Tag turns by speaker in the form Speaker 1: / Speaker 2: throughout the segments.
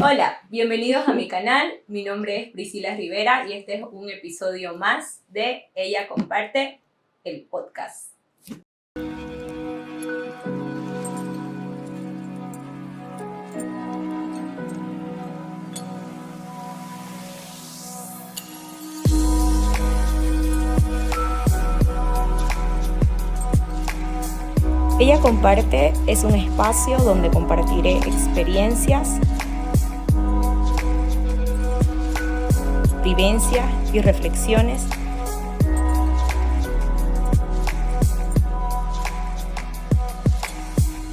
Speaker 1: Hola, bienvenidos a mi canal. Mi nombre es Priscila Rivera y este es un episodio más de Ella Comparte, el podcast. Ella Comparte es un espacio donde compartiré experiencias, vivencias y reflexiones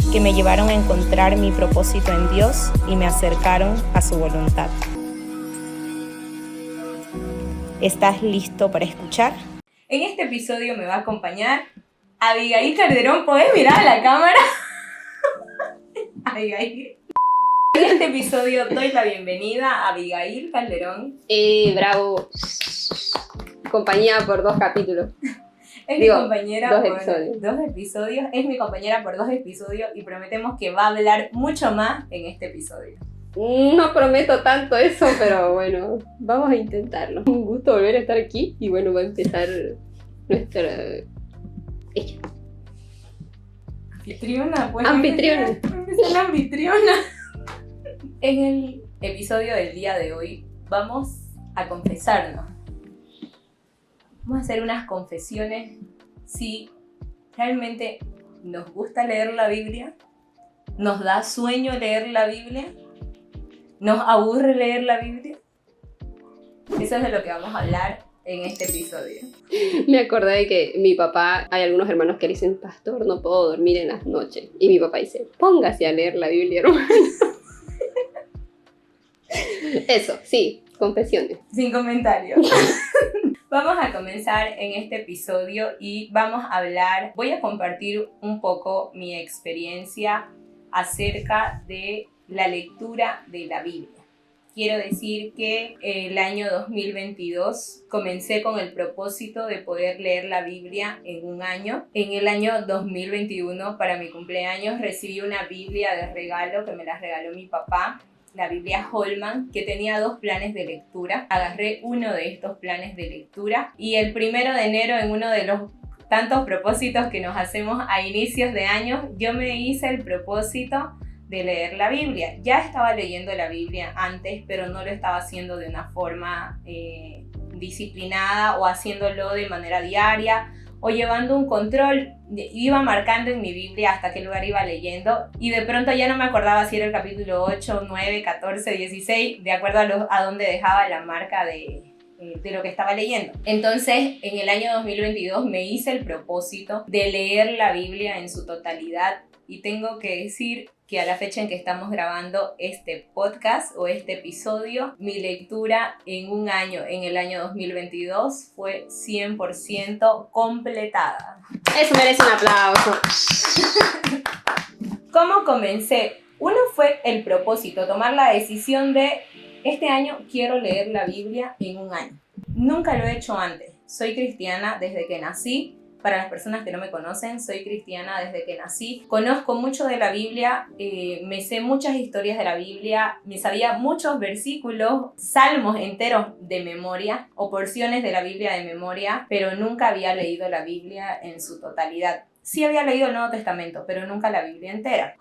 Speaker 1: que me llevaron a encontrar mi propósito en Dios y me acercaron a su voluntad. ¿Estás listo para escuchar? En este episodio me va a acompañar Abigail Calderón. ¿Podés mirar a la cámara? Abigail. En este episodio doy la bienvenida a Abigail Calderón.
Speaker 2: Bravo. Compañía por 2 capítulos.
Speaker 1: Es mi compañera
Speaker 2: dos
Speaker 1: por
Speaker 2: episodios.
Speaker 1: 2 episodios. Es mi compañera por 2 episodios y prometemos que va a hablar mucho más en este episodio.
Speaker 2: No prometo tanto eso, pero bueno, vamos a intentarlo. Un gusto volver a estar aquí y bueno, va a empezar nuestra... ella.
Speaker 1: Anfitriona, pues.
Speaker 2: Anfitriona.
Speaker 1: Empezar la anfitriona. En el episodio del día de hoy vamos a confesarnos. Vamos a hacer unas confesiones si realmente nos gusta leer la Biblia, nos da sueño leer la Biblia, nos aburre leer la Biblia. Eso es de lo que vamos a hablar en este episodio.
Speaker 2: Me acordé de que mi papá, hay algunos hermanos que le dicen, pastor, no puedo dormir en las noches. Y mi papá dice, póngase a leer la Biblia, hermano. Eso, sí, confesiones.
Speaker 1: Sin comentarios. Vamos a comenzar en este episodio y voy a compartir un poco mi experiencia acerca de la lectura de la Biblia. Quiero decir que el año 2022 comencé con el propósito de poder leer la Biblia en un año. En el año 2021, para mi cumpleaños, recibí una Biblia de regalo que me la regaló mi papá. La Biblia Holman, que tenía 2 planes de lectura. Agarré uno de estos planes de lectura y el 1 de enero, en uno de los tantos propósitos que nos hacemos a inicios de año, yo me hice el propósito de leer la Biblia. Ya estaba leyendo la Biblia antes, pero no lo estaba haciendo de una forma disciplinada o haciéndolo de manera diaria o llevando un control. Iba marcando en mi Biblia hasta qué lugar iba leyendo y de pronto ya no me acordaba si era el capítulo 8, 9, 14, 16, de acuerdo a dónde dejaba la marca de lo que estaba leyendo. Entonces, en el año 2022 me hice el propósito de leer la Biblia en su totalidad y tengo que decir que a la fecha en que estamos grabando este podcast o este episodio, mi lectura en un año, en el año 2022, fue 100% completada.
Speaker 2: Eso merece un aplauso.
Speaker 1: ¿Cómo comencé? Uno fue el propósito, tomar la decisión de este año quiero leer la Biblia en un año. Nunca lo he hecho antes. Soy cristiana desde que nací. Para las personas que no me conocen, soy cristiana desde que nací. Conozco mucho de la Biblia, me sé muchas historias de la Biblia, me sabía muchos versículos, salmos enteros de memoria o porciones de la Biblia de memoria, pero nunca había leído la Biblia en su totalidad. Sí había leído el Nuevo Testamento, pero nunca la Biblia entera.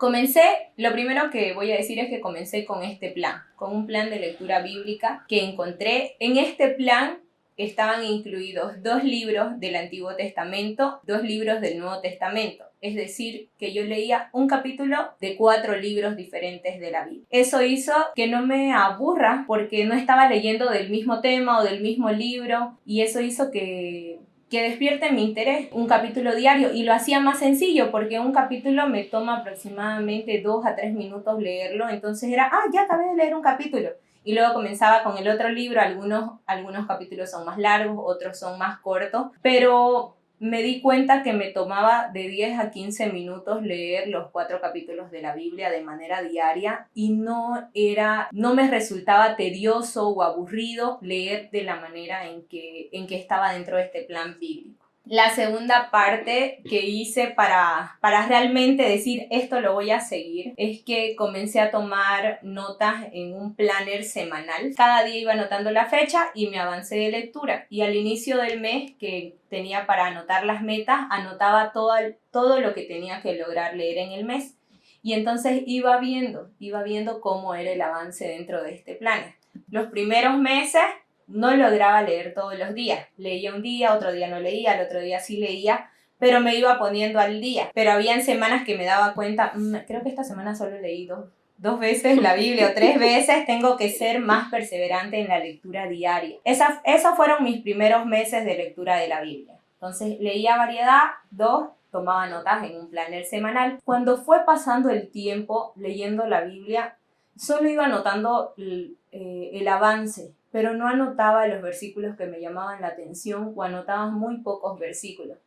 Speaker 1: Lo primero que voy a decir es que comencé con este plan, con un plan de lectura bíblica que encontré. En este plan estaban incluidos 2 libros del Antiguo Testamento, 2 libros del Nuevo Testamento. Es decir, que yo leía un capítulo de 4 libros diferentes de la Biblia. Eso hizo que no me aburra porque no estaba leyendo del mismo tema o del mismo libro y eso hizo que despierte mi interés, un capítulo diario, y lo hacía más sencillo porque un capítulo me toma aproximadamente 2 a 3 minutos leerlo, entonces era, ya acabé de leer un capítulo. Y luego comenzaba con el otro libro, algunos capítulos son más largos, otros son más cortos, pero me di cuenta que me tomaba de 10 a 15 minutos leer los 4 capítulos de la Biblia de manera diaria y no me resultaba tedioso o aburrido leer de la manera en que estaba dentro de este plan bíblico. La segunda parte que hice para realmente decir esto lo voy a seguir es que comencé a tomar notas en un planner semanal. Cada día iba anotando la fecha y me avancé de lectura. Y al inicio del mes que tenía para anotar las metas, anotaba todo lo que tenía que lograr leer en el mes. Y entonces iba viendo cómo era el avance dentro de este planner. Los primeros meses no lograba leer todos los días. Leía un día, otro día no leía, el otro día sí leía, pero me iba poniendo al día. Pero habían semanas que me daba cuenta, creo que esta semana solo he leído dos veces la Biblia o 3 veces, tengo que ser más perseverante en la lectura diaria. Esos fueron mis primeros meses de lectura de la Biblia. Entonces leía variedad, 2, tomaba notas en un planner semanal. Cuando fue pasando el tiempo leyendo la Biblia, solo iba anotando el avance, pero no anotaba los versículos que me llamaban la atención o anotaba muy pocos versículos.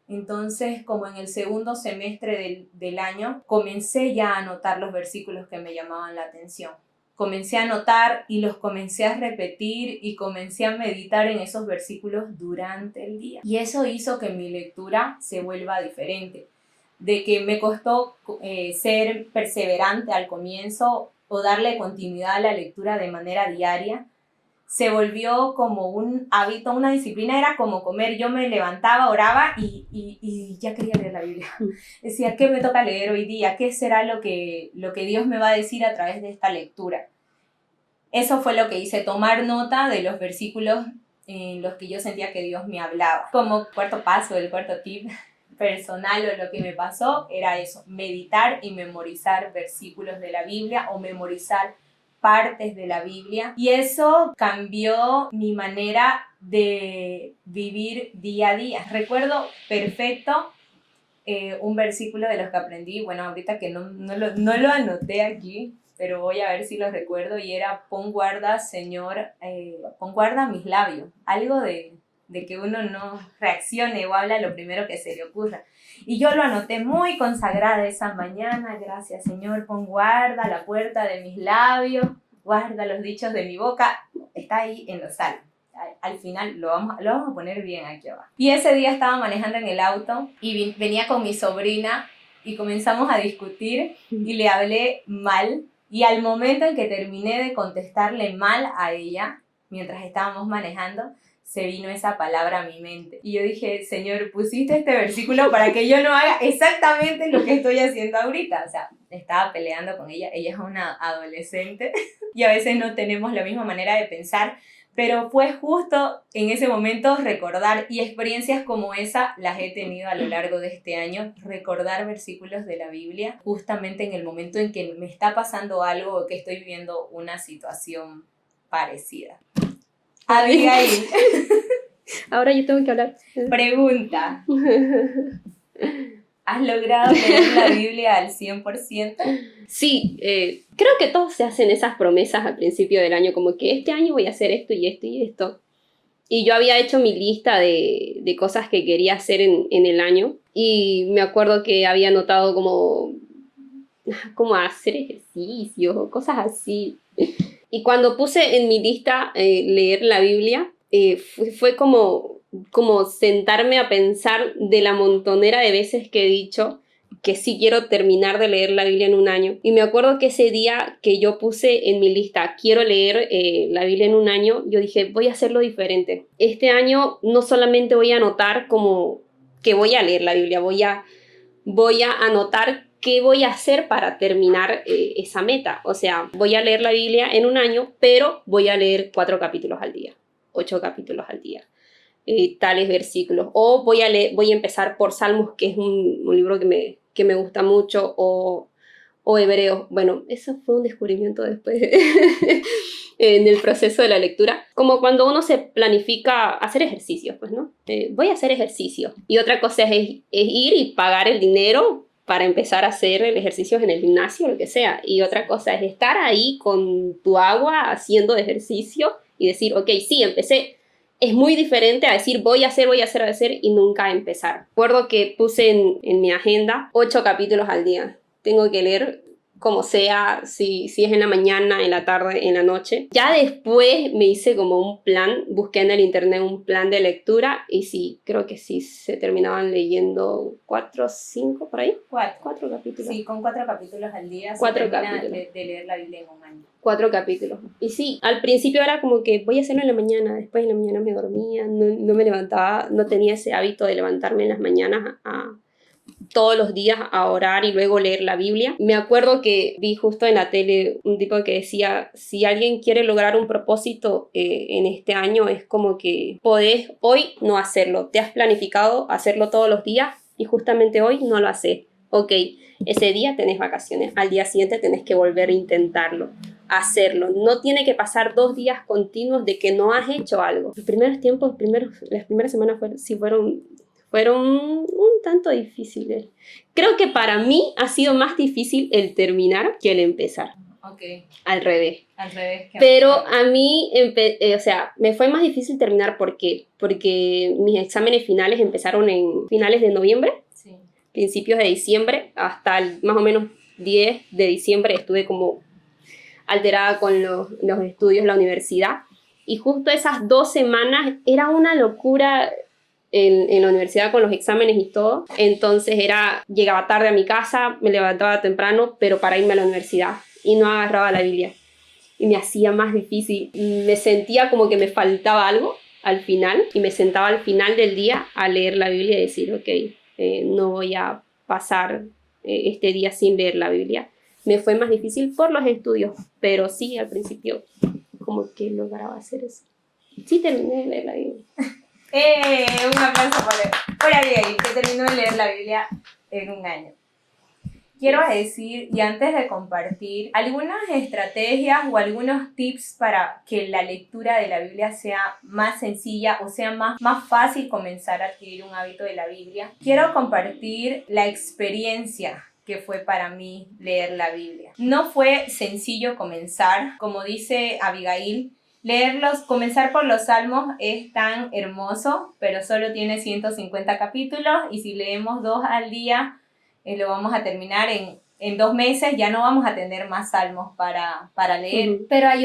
Speaker 1: Entonces, como en el segundo semestre del año, comencé ya a anotar los versículos que me llamaban la atención. Comencé a anotar y los comencé a repetir y comencé a meditar en esos versículos durante el día. Y eso hizo que mi lectura se vuelva diferente. De que me costó ser perseverante al comienzo o darle continuidad a la lectura de manera diaria, se volvió como un hábito, una disciplina, era como comer. Yo me levantaba, oraba y ya quería leer la Biblia. Decía, ¿qué me toca leer hoy día? ¿Qué será lo que Dios me va a decir a través de esta lectura? Eso fue lo que hice, tomar nota de los versículos en los que yo sentía que Dios me hablaba. Como cuarto paso, el cuarto tip personal o lo que me pasó era eso, meditar y memorizar versículos de la Biblia o memorizar partes de la Biblia, y eso cambió mi manera de vivir día a día. Recuerdo perfecto un versículo de los que aprendí, bueno, ahorita que no lo anoté aquí, pero voy a ver si lo recuerdo, y era: pon guarda, Señor, pon guarda mis labios, algo de que uno no reaccione o habla lo primero que se le ocurra. Y yo lo anoté muy consagrada esa mañana: gracias, Señor, pon guarda la puerta de mis labios, guarda los dichos de mi boca. Está ahí en los salmos. Al final lo vamos a poner bien aquí abajo. Y ese día estaba manejando en el auto y venía con mi sobrina y comenzamos a discutir y le hablé mal. Y al momento en que terminé de contestarle mal a ella, mientras estábamos manejando, se vino esa palabra a mi mente. Y yo dije: Señor, pusiste este versículo para que yo no haga exactamente lo que estoy haciendo ahorita. O sea, estaba peleando con ella. Ella es una adolescente y a veces no tenemos la misma manera de pensar, pero fue justo en ese momento recordar, y experiencias como esa las he tenido a lo largo de este año, recordar versículos de la Biblia justamente en el momento en que me está pasando algo o que estoy viviendo una situación parecida. Abigail.
Speaker 2: Ahora yo tengo que hablar.
Speaker 1: Pregunta. ¿Has logrado leer la Biblia al 100%?
Speaker 2: Sí, creo que todos se hacen esas promesas al principio del año, como que este año voy a hacer esto y esto y esto. Y yo había hecho mi lista de cosas que quería hacer en el año, y me acuerdo que había anotado como hacer ejercicio, cosas así. Y cuando puse en mi lista leer la Biblia, fue como sentarme a pensar de la montonera de veces que he dicho que sí quiero terminar de leer la Biblia en un año. Y me acuerdo que ese día que yo puse en mi lista, quiero leer la Biblia en un año, yo dije, voy a hacerlo diferente. Este año no solamente voy a anotar como que voy a leer la Biblia, voy a anotar qué voy a hacer para terminar esa meta. O sea, voy a leer la Biblia en un año, pero voy a leer 4 capítulos al día, 8 capítulos al día. Tales versículos, o voy a empezar por Salmos, que es un libro que me gusta mucho, o Hebreos. Bueno, eso fue un descubrimiento después en el proceso de la lectura, como cuando uno se planifica hacer ejercicios, pues, ¿no? Voy a hacer ejercicio, y otra cosa es ir y pagar el dinero para empezar a hacer ejercicios en el gimnasio, lo que sea, y otra cosa es estar ahí con tu agua haciendo ejercicio y decir, ok, sí, empecé. Es muy diferente a decir voy a hacer y nunca empezar. Recuerdo que puse en mi agenda 8 capítulos al día. Tengo que leer como sea, si es en la mañana, en la tarde, en la noche. Ya después me hice como un plan, busqué en el internet un plan de lectura y sí, creo que sí se terminaban leyendo 4 o 5 por ahí. 4 capítulos.
Speaker 1: Sí, con 4 capítulos al día
Speaker 2: 4
Speaker 1: se termina
Speaker 2: capítulos.
Speaker 1: de leer la Biblia en un año.
Speaker 2: 4 capítulos. Y sí, al principio era como que voy a hacerlo en la mañana, después en la mañana me dormía, no me levantaba, no tenía ese hábito de levantarme en las mañanas todos los días a orar y luego leer la Biblia. Me acuerdo que vi justo en la tele un tipo que decía, si alguien quiere lograr un propósito en este año, es como que podés hoy no hacerlo, te has planificado hacerlo todos los días y justamente hoy no lo haces. Ok, ese día tenés vacaciones, al día siguiente tenés que volver a intentarlo, hacerlo. No tiene que pasar 2 días continuos de que no has hecho algo. Los primeros tiempos, las primeras semanas fueron un tanto difíciles. Creo que para mí ha sido más difícil el terminar que el empezar.
Speaker 1: Ok.
Speaker 2: Al revés.
Speaker 1: Al revés.
Speaker 2: Pero a mí, me fue más difícil terminar porque mis exámenes finales empezaron en finales de noviembre,
Speaker 1: sí.
Speaker 2: Principios de diciembre, hasta más o menos 10 de diciembre estuve como alterada con los estudios, la universidad. Y justo esas 2 semanas era una locura en la universidad con los exámenes y todo. Entonces llegaba tarde a mi casa, me levantaba temprano, pero para irme a la universidad y no agarraba la Biblia. Y me hacía más difícil. Me sentía como que me faltaba algo al final y me sentaba al final del día a leer la Biblia y decir, ok, no voy a pasar este día sin leer la Biblia. Me fue más difícil por los estudios, pero sí, al principio como que lograba hacer eso. Sí terminé de leer la Biblia.
Speaker 1: Un aplauso por Abigail, que terminó de leer la Biblia en un año. Quiero decir, y antes de compartir, algunas estrategias o algunos tips para que la lectura de la Biblia sea más sencilla o sea más fácil comenzar a adquirir un hábito de la Biblia. Quiero compartir la experiencia que fue para mí leer la Biblia. No fue sencillo comenzar, como dice Abigail. Comenzar por los Salmos es tan hermoso, pero solo tiene 150 capítulos y si leemos 2 al día, lo vamos a terminar en 2 meses, ya no vamos a tener más salmos para leer. Uh-huh. Pero hay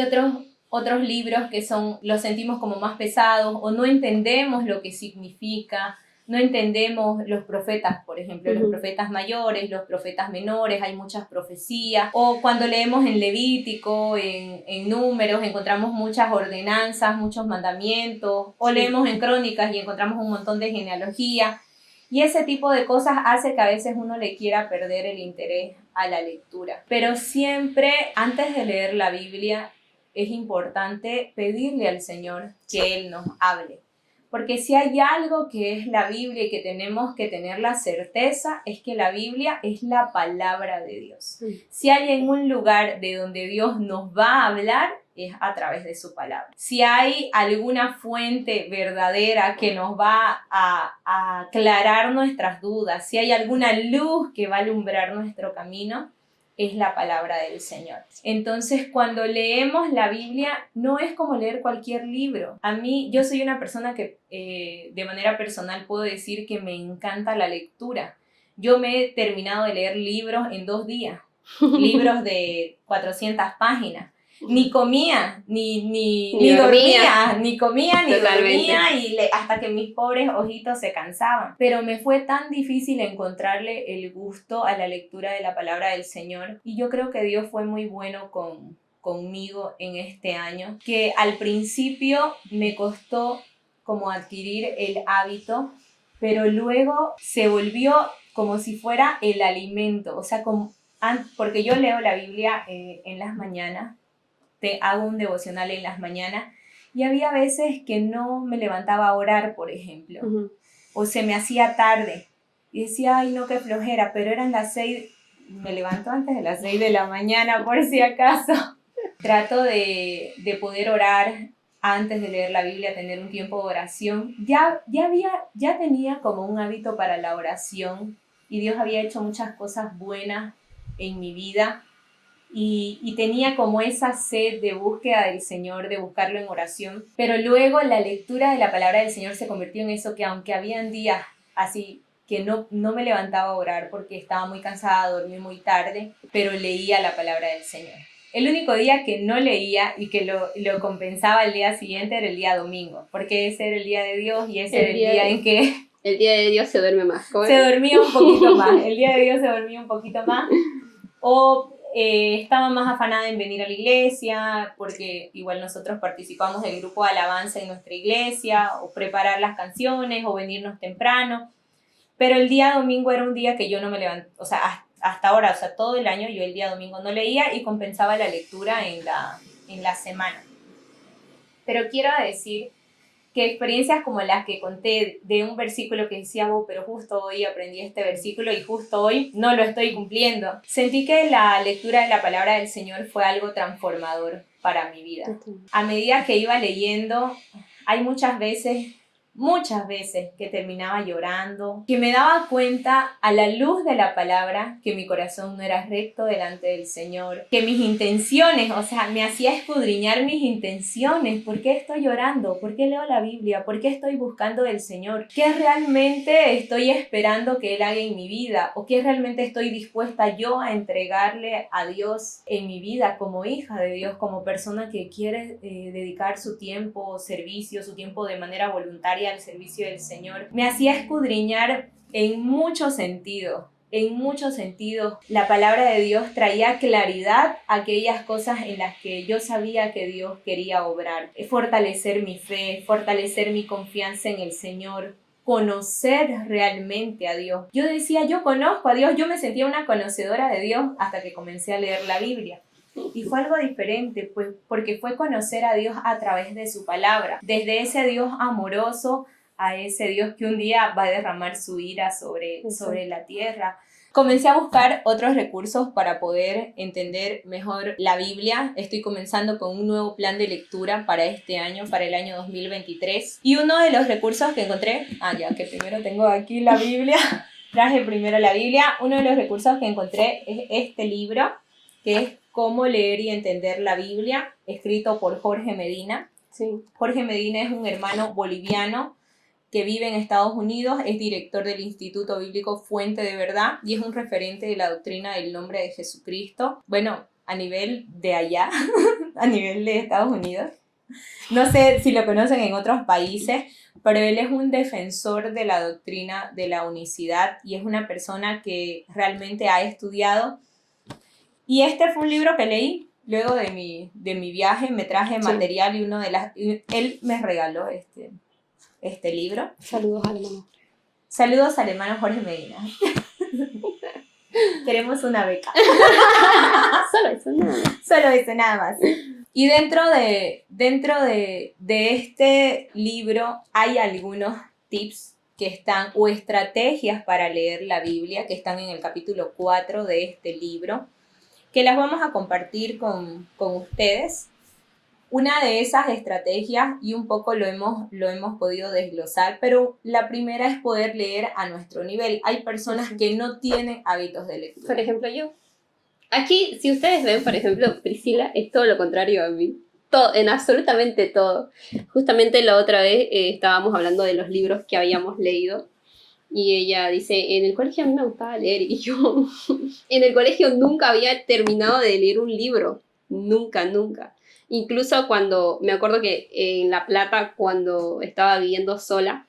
Speaker 1: otros libros que los sentimos como más pesados o no entendemos lo que significa, no entendemos los profetas, por ejemplo, uh-huh. Los profetas mayores, los profetas menores, hay muchas profecías. O cuando leemos en Levítico, en Números, encontramos muchas ordenanzas, muchos mandamientos. O leemos en Crónicas y encontramos un montón de genealogía. Y ese tipo de cosas hace que a veces uno le quiera perder el interés a la lectura. Pero siempre, antes de leer la Biblia, es importante pedirle al Señor que Él nos hable. Porque si hay algo que es la Biblia y que tenemos que tener la certeza, es que la Biblia es la palabra de Dios. Si hay en un lugar de donde Dios nos va a hablar, es a través de su palabra. Si hay alguna fuente verdadera que nos va a aclarar nuestras dudas, si hay alguna luz que va a alumbrar nuestro camino, es la palabra del Señor. Entonces, cuando leemos la Biblia, no es como leer cualquier libro. Yo soy una persona que de manera personal puedo decir que me encanta la lectura. Yo me he terminado de leer libros en 2 días, libros de 400 páginas. Ni comía, ni dormía, ni comía, ni
Speaker 2: Totalmente.
Speaker 1: dormía, hasta que mis pobres ojitos se cansaban. Pero me fue tan difícil encontrarle el gusto a la lectura de la palabra del Señor. Y yo creo que Dios fue muy bueno conmigo en este año, que al principio me costó como adquirir el hábito, pero luego se volvió como si fuera el alimento. O sea, porque yo leo la Biblia en las mañanas, hago un devocional en las mañanas y había veces que no me levantaba a orar, por ejemplo, uh-huh. O se me hacía tarde y decía, ay no, qué flojera, pero eran las 6, me levanto antes de las 6 de la mañana por si acaso. Trato de poder orar antes de leer la Biblia, tener un tiempo de oración. Ya tenía como un hábito para la oración y Dios había hecho muchas cosas buenas en mi vida. Y tenía como esa sed de búsqueda del Señor, de buscarlo en oración. Pero luego la lectura de la palabra del Señor se convirtió en eso que aunque habían días así que no me levantaba a orar porque estaba muy cansada, dormí muy tarde, pero leía la palabra del Señor. El único día que no leía y que lo compensaba el día siguiente era el día domingo, porque ese era el día de Dios y ese era el día en que...
Speaker 2: El día de Dios se duerme más.
Speaker 1: Se dormía un poquito más, el día de Dios se dormía un poquito más, o estaba más afanada en venir a la iglesia, porque igual nosotros participamos del grupo de alabanza en nuestra iglesia, o preparar las canciones, o venirnos temprano, pero el día domingo era un día que yo no me levanté, o sea, hasta ahora, o sea, todo el año yo el día domingo no leía y compensaba la lectura en la semana. Pero quiero decir que experiencias como las que conté de un versículo que decía, pero justo hoy aprendí este versículo y justo hoy no lo estoy cumpliendo. Sentí que la lectura de la palabra del Señor fue algo transformador para mi vida. A medida que iba leyendo, hay muchas veces que terminaba llorando, que me daba cuenta a la luz de la palabra que mi corazón no era recto delante del Señor, que mis intenciones, o sea, me hacía escudriñar mis intenciones. ¿Por qué estoy llorando? ¿Por qué leo la Biblia? ¿Por qué estoy buscando del Señor? ¿Qué realmente estoy esperando que Él haga en mi vida? ¿O qué realmente estoy dispuesta yo a entregarle a Dios en mi vida como hija de Dios, como persona que quiere dedicar su tiempo, servicio, su tiempo de manera voluntaria al servicio del Señor? Me hacía escudriñar en muchos sentidos. En muchos sentidos, la palabra de Dios traía claridad a aquellas cosas en las que yo sabía que Dios quería obrar. Fortalecer mi fe, fortalecer mi confianza en el Señor, conocer realmente a Dios. Yo decía, yo conozco a Dios, yo me sentía una conocedora de Dios hasta que comencé a leer la Biblia. Y fue algo diferente, pues, porque fue conocer a Dios a través de su palabra, desde ese Dios amoroso a ese Dios que un día va a derramar su ira sobre la tierra. Comencé a buscar otros recursos para poder entender mejor la Biblia. Estoy comenzando con un nuevo plan de lectura para este año, para el año 2023. Y uno de los recursos que encontré, ya que primero tengo aquí la Biblia, traje primero la Biblia. Uno de los recursos que encontré es este libro, que es Cómo leer y entender la Biblia, escrito por Jorge Medina.
Speaker 2: Sí.
Speaker 1: Jorge Medina es un hermano boliviano que vive en Estados Unidos, es director del Instituto Bíblico Fuente de Verdad y es un referente de la doctrina del nombre de Jesucristo. Bueno, a nivel de allá, a nivel de Estados Unidos. No sé si lo conocen en otros países, pero él es un defensor de la doctrina de la unicidad y es una persona que realmente ha estudiado. Y este fue un libro que leí luego de mi viaje, me traje material y él me regaló este libro.
Speaker 2: Saludos al hermano.
Speaker 1: Saludos al hermano Jorge Medina. Queremos una beca.
Speaker 2: Solo eso, nada más.
Speaker 1: Solo eso, nada más. Y dentro de este libro hay algunos tips que están, o estrategias para leer la Biblia, que están en el capítulo 4 de este libro, que las vamos a compartir con ustedes. Una de esas estrategias, y un poco lo hemos podido desglosar, pero la primera es poder leer a nuestro nivel. Hay personas que no tienen hábitos de lectura.
Speaker 2: Por ejemplo, yo. Aquí, si ustedes ven, por ejemplo, Priscila es todo lo contrario a mí. Todo, en absolutamente todo. Justamente la otra vez estábamos hablando de los libros que habíamos leído. Y ella dice, en el colegio a mí me gustaba leer. Y yo, en el colegio nunca había terminado de leer un libro. Nunca. Incluso cuando, me acuerdo que en La Plata, cuando estaba viviendo sola,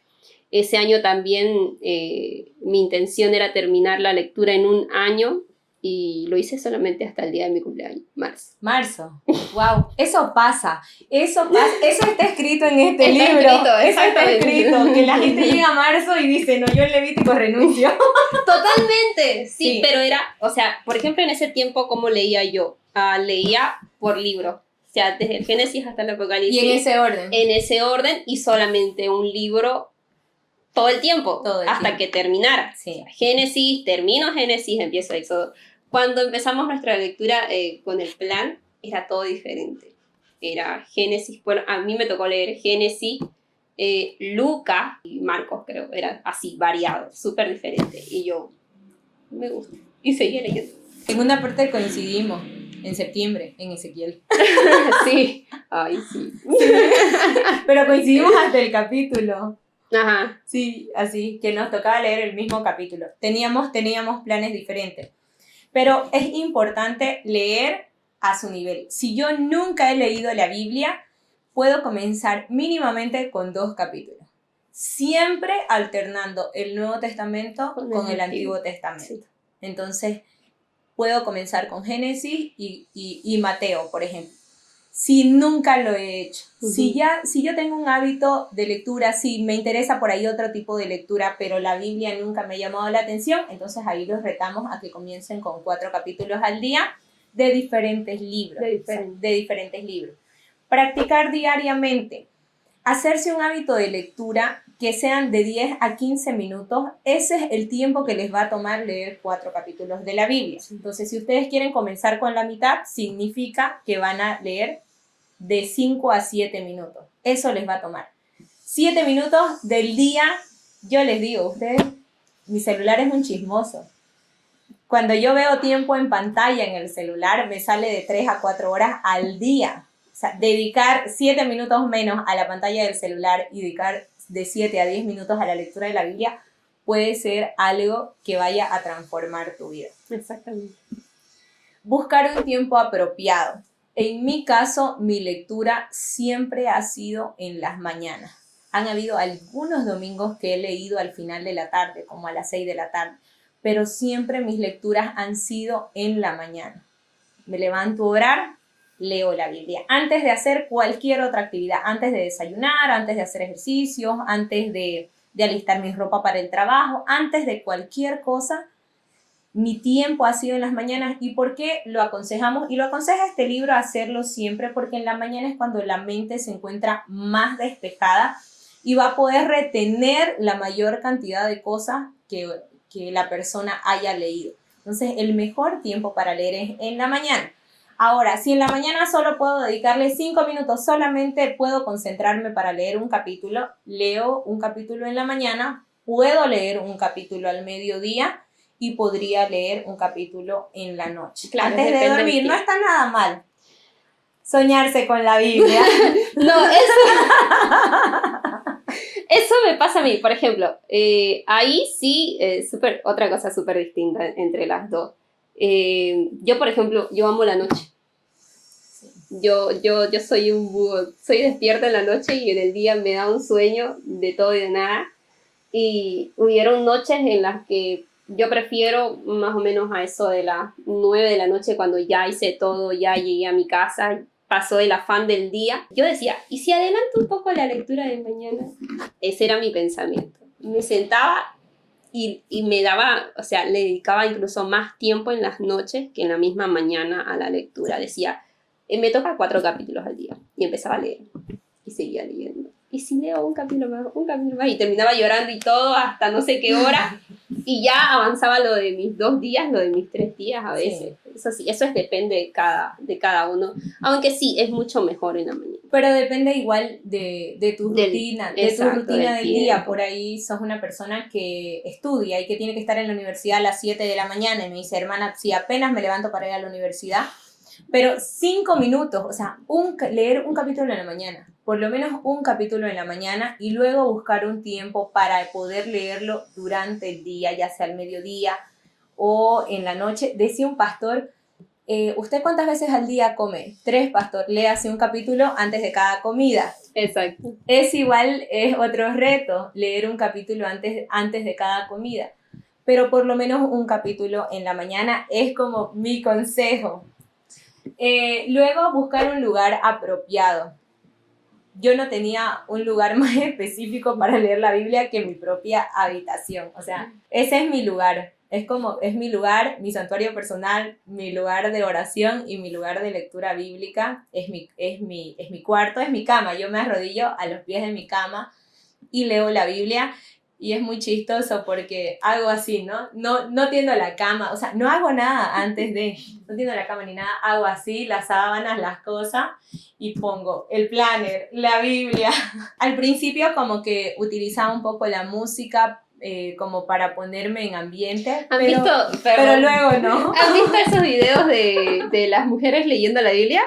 Speaker 2: ese año también mi intención era terminar la lectura en un año y lo hice solamente hasta el día de mi cumpleaños, marzo.
Speaker 1: Wow, eso pasa, eso está escrito en este libro. Eso está escrito, que la gente llega a marzo y dice, no, yo en Levítico renuncio.
Speaker 2: Totalmente, sí, pero era, o sea, por ejemplo, en ese tiempo, ¿cómo leía yo? Leía por libro. O sea, desde el Génesis hasta el Apocalipsis.
Speaker 1: ¿Y en ese orden?
Speaker 2: En ese orden y solamente un libro todo el tiempo, hasta que terminara.
Speaker 1: Sí.
Speaker 2: Génesis, termino Génesis, empiezo Éxodo. Cuando empezamos nuestra lectura con el plan, era todo diferente. Era Génesis, bueno, a mí me tocó leer Génesis, Lucas y Marcos, creo. Era así, variado, súper diferente. Y yo, me gusta. Y seguía leyendo.
Speaker 1: En una parte coincidimos. En septiembre, en Ezequiel.
Speaker 2: Sí. Ay, sí.
Speaker 1: Pero coincidimos hasta el capítulo.
Speaker 2: Ajá.
Speaker 1: Sí, así, que nos tocaba leer el mismo capítulo. Teníamos planes diferentes. Pero es importante leer a su nivel. Si yo nunca he leído la Biblia, puedo comenzar mínimamente con 2 capítulos. Siempre alternando el Nuevo Testamento con el Antiguo Testamento. Sí. Entonces, puedo comenzar con Génesis y Mateo, por ejemplo. Si nunca lo he hecho. Uh-huh. Si yo tengo un hábito de lectura, si me interesa por ahí otro tipo de lectura, pero la Biblia nunca me ha llamado la atención, entonces ahí los retamos a que comiencen con 4 capítulos al día de diferentes libros. De diferentes libros. Practicar diariamente. Hacerse un hábito de lectura que sean de 10 a 15 minutos. Ese es el tiempo que les va a tomar leer 4 capítulos de la Biblia. Entonces, si ustedes quieren comenzar con la mitad, significa que van a leer de 5 a 7 minutos. Eso les va a tomar. 7 minutos del día, yo les digo, ustedes, mi celular es un chismoso. Cuando yo veo tiempo en pantalla en el celular, me sale de 3 a 4 horas al día. O sea, dedicar 7 minutos menos a la pantalla del celular y dedicar de 7 a 10 minutos a la lectura de la Biblia puede ser algo que vaya a transformar tu vida.
Speaker 2: Exactamente.
Speaker 1: Buscar un tiempo apropiado. En mi caso, mi lectura siempre ha sido en las mañanas. Han habido algunos domingos que he leído al final de la tarde, como a las 6 de la tarde, pero siempre mis lecturas han sido en la mañana. Me levanto a orar, leo la Biblia. Antes de hacer cualquier otra actividad, antes de desayunar, antes de hacer ejercicios, antes de alistar mi ropa para el trabajo, antes de cualquier cosa, mi tiempo ha sido en las mañanas. ¿Y por qué lo aconsejamos? Y lo aconseja este libro hacerlo siempre, porque en la mañana es cuando la mente se encuentra más despejada y va a poder retener la mayor cantidad de cosas que la persona haya leído. Entonces, el mejor tiempo para leer es en la mañana. Ahora, si en la mañana solo puedo dedicarle 5 minutos, solamente puedo concentrarme para leer un capítulo, leo un capítulo en la mañana, puedo leer un capítulo al mediodía y podría leer un capítulo en la noche. Claro, antes de dormir, no está nada mal soñarse con la Biblia.
Speaker 2: No, eso me pasa a mí, por ejemplo. Ahí sí, otra cosa súper distinta entre las dos. Yo, por ejemplo, yo amo la noche. Yo soy un búho, soy despierta en la noche y en el día me da un sueño de todo y de nada. Y hubieron noches en las que yo prefiero más o menos a eso de las 9 de la noche, cuando ya hice todo, ya llegué a mi casa, pasó el afán del día. Yo decía, ¿y si adelanto un poco la lectura de mañana? Ese era mi pensamiento. Me sentaba y me daba, o sea, le dedicaba incluso más tiempo en las noches que en la misma mañana a la lectura. Decía, me toca 4 capítulos al día. Y empezaba a leer. Y seguía leyendo. Y si leo un capítulo más, y terminaba llorando y todo hasta no sé qué hora, y ya avanzaba lo de mis 2 días, lo de mis 3 días a veces. Sí. Eso sí, eso depende de cada uno, aunque sí, es mucho mejor en la mañana.
Speaker 1: Pero depende igual de tu rutina, del día. Por ahí sos una persona que estudia y que tiene que estar en la universidad a las 7 de la mañana, y me dice, hermana, si apenas me levanto para ir a la universidad, pero 5 minutos, o sea, leer un capítulo en la mañana, por lo menos un capítulo en la mañana, y luego buscar un tiempo para poder leerlo durante el día, ya sea al mediodía o en la noche. Decía un pastor, ¿usted cuántas veces al día come? 3, pastor. Léase un capítulo antes de cada comida.
Speaker 2: Exacto.
Speaker 1: Es otro reto, leer un capítulo antes de cada comida. Pero por lo menos un capítulo en la mañana es como mi consejo. Luego, buscar un lugar apropiado. Yo no tenía un lugar más específico para leer la Biblia que mi propia habitación. O sea, ese es mi lugar. Es mi lugar, mi santuario personal, mi lugar de oración y mi lugar de lectura bíblica. Es mi cuarto, es mi cama. Yo me arrodillo a los pies de mi cama y leo la Biblia. Y es muy chistoso porque hago así, ¿no? No tiendo la cama, o sea, no hago nada no tiendo la cama ni nada, hago así, las sábanas, las cosas, y pongo el planner, la Biblia. Al principio como que utilizaba un poco la música como para ponerme en ambiente, pero luego no.
Speaker 2: ¿Has visto esos videos de las mujeres leyendo la Biblia?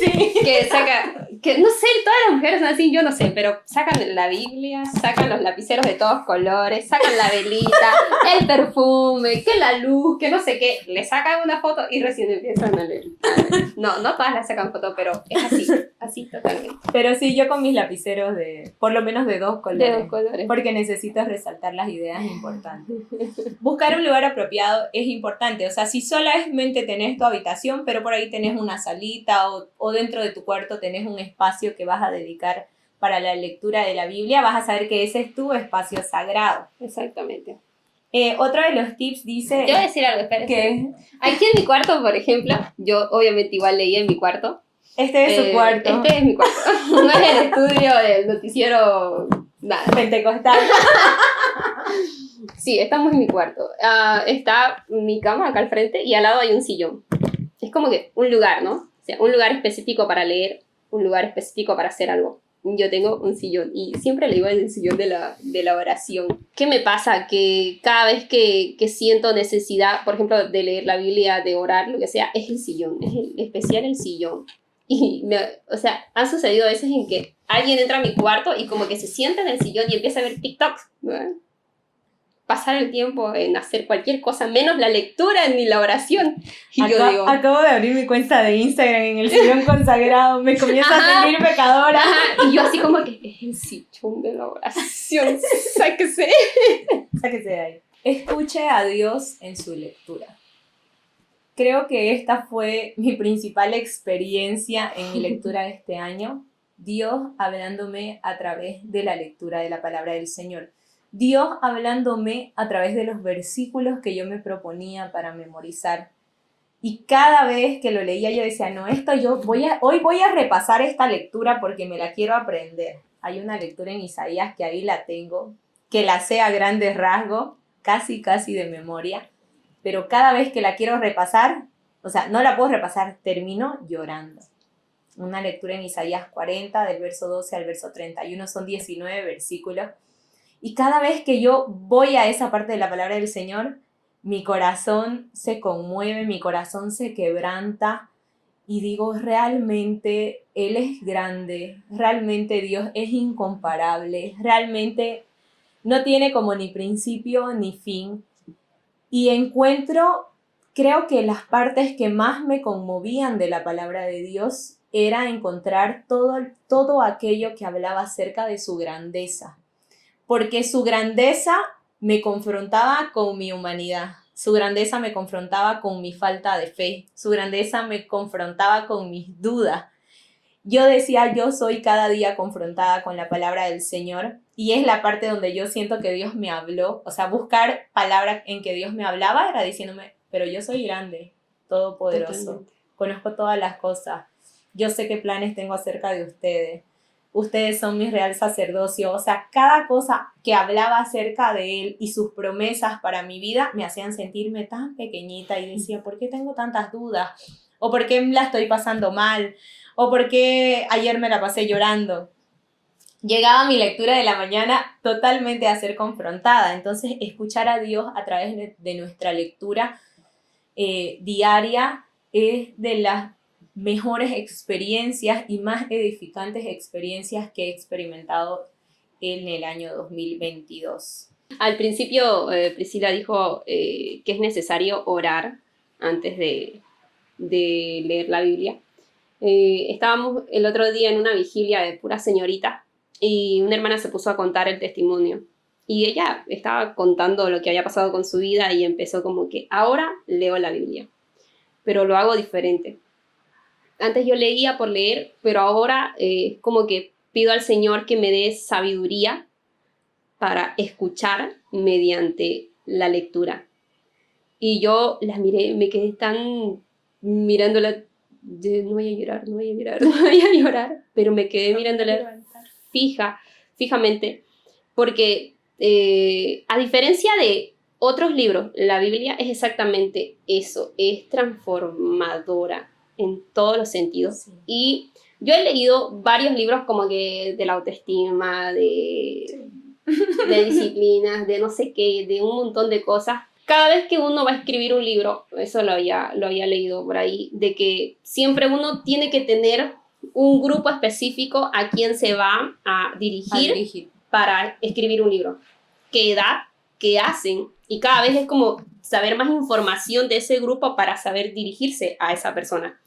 Speaker 1: Sí.
Speaker 2: Que no sé, todas las mujeres son así, yo no sé, pero sacan la Biblia, sacan los lapiceros de todos colores, sacan la velita, el perfume, que la luz, que no sé qué, le sacan una foto y recién empiezan a leer. No, no todas le sacan foto, pero es así totalmente.
Speaker 1: Pero sí, yo con mis lapiceros por lo menos de 2 colores.
Speaker 2: De 2 colores.
Speaker 1: Porque necesito resaltar las ideas importantes. Buscar un lugar apropiado es importante. O sea, si solamente tenés tu habitación, pero por ahí tenés una salita o dentro de tu cuarto tenés un espacio que vas a dedicar para la lectura de la Biblia, vas a saber que ese es tu espacio sagrado.
Speaker 2: Exactamente.
Speaker 1: Otro de los tips dice...
Speaker 2: Yo voy a decir algo, espera.
Speaker 1: ¿Qué?
Speaker 2: Aquí en mi cuarto, por ejemplo, yo obviamente igual leía en mi cuarto.
Speaker 1: Este es su cuarto.
Speaker 2: Este es mi cuarto. No es el estudio del noticiero, nada.
Speaker 1: Pentecostal.
Speaker 2: Sí, estamos en mi cuarto. Está mi cama acá al frente y al lado hay un sillón. Es como que un lugar, ¿no? O sea, un lugar específico para leer, un lugar específico para hacer algo. Yo tengo un sillón y siempre le digo en el sillón de la oración. ¿Qué me pasa? Que cada vez que siento necesidad, por ejemplo, de leer la Biblia, de orar, lo que sea, es el sillón, es especial el sillón. Y, o sea, han sucedido veces en que alguien entra a mi cuarto y como que se sienta en el sillón y empieza a ver TikToks, ¿no? Pasar el tiempo en hacer cualquier cosa, menos la lectura ni la oración. Y yo digo...
Speaker 1: Acabo de abrir mi cuenta de Instagram en el sillón consagrado, me comienzo a sentir pecadora.
Speaker 2: Ajá, y yo así como que, es el sillón de la oración, sáquese.
Speaker 1: Sáquese de ahí. Escuche a Dios en su lectura. Creo que esta fue mi principal experiencia en mi lectura de este año. Dios hablándome a través de la lectura de la palabra del Señor. Dios hablándome a través de los versículos que yo me proponía para memorizar. Y cada vez que lo leía yo decía, no, hoy voy a repasar esta lectura porque me la quiero aprender. Hay una lectura en Isaías que ahí la tengo, que la sé a grandes rasgos, casi de memoria. Pero cada vez que la quiero repasar, o sea, no la puedo repasar, termino llorando. Una lectura en Isaías 40, del verso 12 al verso 31, son 19 versículos. Y cada vez que yo voy a esa parte de la palabra del Señor, mi corazón se conmueve, mi corazón se quebranta y digo, realmente Él es grande, realmente Dios es incomparable, realmente no tiene como ni principio ni fin. Y encuentro, creo que las partes que más me conmovían de la palabra de Dios era encontrar todo aquello que hablaba acerca de su grandeza. Porque su grandeza me confrontaba con mi humanidad, su grandeza me confrontaba con mi falta de fe, su grandeza me confrontaba con mis dudas. Yo decía, yo soy cada día confrontada con la palabra del Señor y es la parte donde yo siento que Dios me habló, o sea, buscar palabras en que Dios me hablaba era diciéndome, pero yo soy grande, todopoderoso,
Speaker 2: Totalmente.
Speaker 1: Conozco todas las cosas, yo sé qué planes tengo acerca de ustedes son mi real sacerdocio, o sea, cada cosa que hablaba acerca de Él y sus promesas para mi vida me hacían sentirme tan pequeñita y decía, ¿por qué tengo tantas dudas? ¿O por qué la estoy pasando mal? ¿O por qué ayer me la pasé llorando? Llegaba mi lectura de la mañana totalmente a ser confrontada, entonces escuchar a Dios a través de nuestra lectura diaria es de las mejores experiencias y más edificantes experiencias que he experimentado en el año 2022.
Speaker 2: Al principio Priscila dijo que es necesario orar antes de leer la Biblia. Estábamos el otro día en una vigilia de pura señorita y una hermana se puso a contar el testimonio y ella estaba contando lo que había pasado con su vida y empezó como que ahora leo la Biblia, pero lo hago diferente. Antes yo leía por leer, pero ahora como que pido al Señor que me dé sabiduría para escuchar mediante la lectura. Y yo las miré, me quedé tan mirándola, no voy a llorar, no voy a llorar, no voy a llorar, pero me quedé mirándola fijamente, porque a diferencia de otros libros, la Biblia es exactamente eso, es transformadora en todos los sentidos. Sí. Y yo he leído varios libros como que de la autoestima, de disciplinas, de no sé qué, de un montón de cosas, cada vez que uno va a escribir un libro, eso lo había leído por ahí, de que siempre uno tiene que tener un grupo específico a quien se va a dirigir para escribir un libro. ¿Qué edad? ¿Qué hacen? Y cada vez es como saber más información de ese grupo para saber dirigirse a esa persona.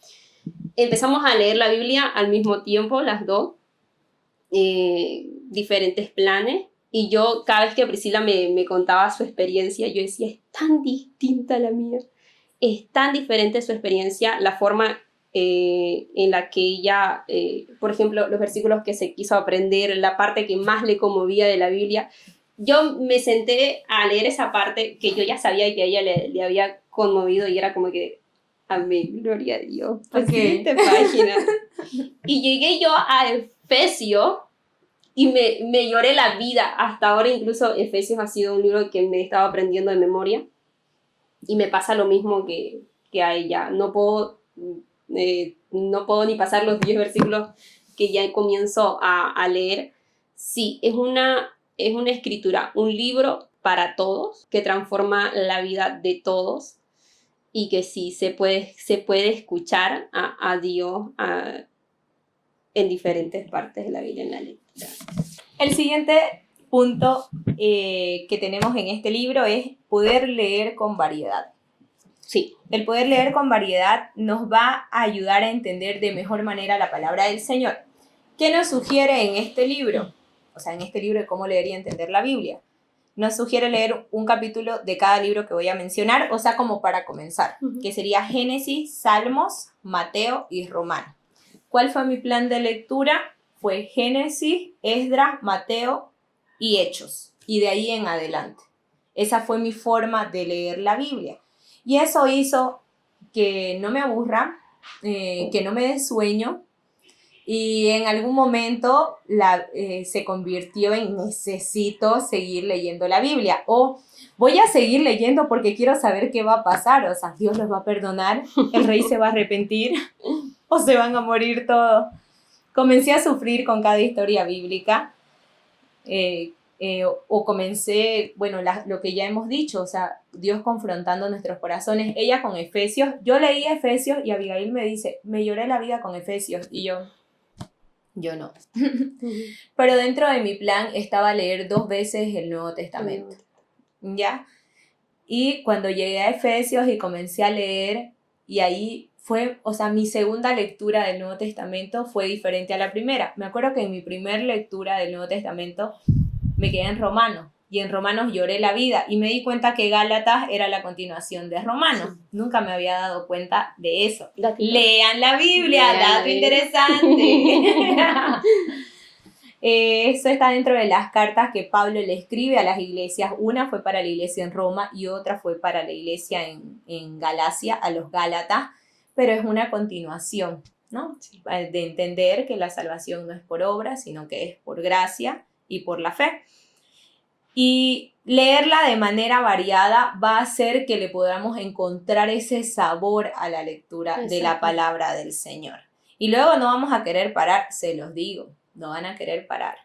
Speaker 2: Empezamos a leer la Biblia al mismo tiempo, las dos, diferentes planes. Y yo, cada vez que Priscila me contaba su experiencia, yo decía, es tan distinta a la mía. Es tan diferente su experiencia, la forma en la que ella, por ejemplo, los versículos que se quiso aprender, la parte que más le conmovía de la Biblia. Yo me senté a leer esa parte que yo ya sabía que a ella le había conmovido y era como que, amén, gloria a Dios. Siguiente página. Y llegué yo a Efesios y me lloré la vida. Hasta ahora incluso Efesios ha sido un libro que me he estado aprendiendo de memoria y me pasa lo mismo que a ella. No puedo ni pasar los 10 versículos que ya comienzo a leer. Sí, es una escritura, un libro para todos, que transforma la vida de todos y que sí se puede escuchar a Dios en diferentes partes de la Biblia, en la lectura.
Speaker 1: El siguiente punto que tenemos en este libro es poder leer con variedad.
Speaker 2: Sí.
Speaker 1: El poder leer con variedad nos va a ayudar a entender de mejor manera la palabra del Señor. ¿Qué nos sugiere en este libro? O sea, en este libro de cómo leer y entender la Biblia. Nos sugiere leer un capítulo de cada libro que voy a mencionar, o sea, como para comenzar, que sería Génesis, Salmos, Mateo y Romano. ¿Cuál fue mi plan de lectura? Fue Génesis, Esdras, Mateo y Hechos, y de ahí en adelante. Esa fue mi forma de leer la Biblia. Y eso hizo que no me aburra, que no me dé sueño, y en algún momento se convirtió en necesito seguir leyendo la Biblia, o voy a seguir leyendo porque quiero saber qué va a pasar, o sea, Dios los va a perdonar, el rey se va a arrepentir, o se van a morir todos. Comencé a sufrir con cada historia bíblica, o comencé, bueno, lo que ya hemos dicho, o sea, Dios confrontando nuestros corazones, ella con Efesios, yo leí Efesios y Abigail me dice, me lloré la vida con Efesios, y yo no. Pero dentro de mi plan estaba leer 2 veces el Nuevo Testamento, ¿ya? Y cuando llegué a Efesios y comencé a leer, y ahí fue, o sea, mi segunda lectura del Nuevo Testamento fue diferente a la primera. Me acuerdo que en mi primera lectura del Nuevo Testamento me quedé en Romanos, y en Romanos lloré la vida, y me di cuenta que Gálatas era la continuación de Romanos. Sí. Nunca me había dado cuenta de eso. Lean la Biblia, dato interesante. Eso está dentro de las cartas que Pablo le escribe a las iglesias. Una fue para la iglesia en Roma y otra fue para la iglesia en Galacia, a los Gálatas, pero es una continuación, ¿no? Sí. De entender que la salvación no es por obra, sino que es por gracia y por la fe. Y leerla de manera variada va a hacer que le podamos encontrar ese sabor a la lectura. Exacto. De la palabra del Señor. Y luego no vamos a querer parar, se los digo, no van a querer parar.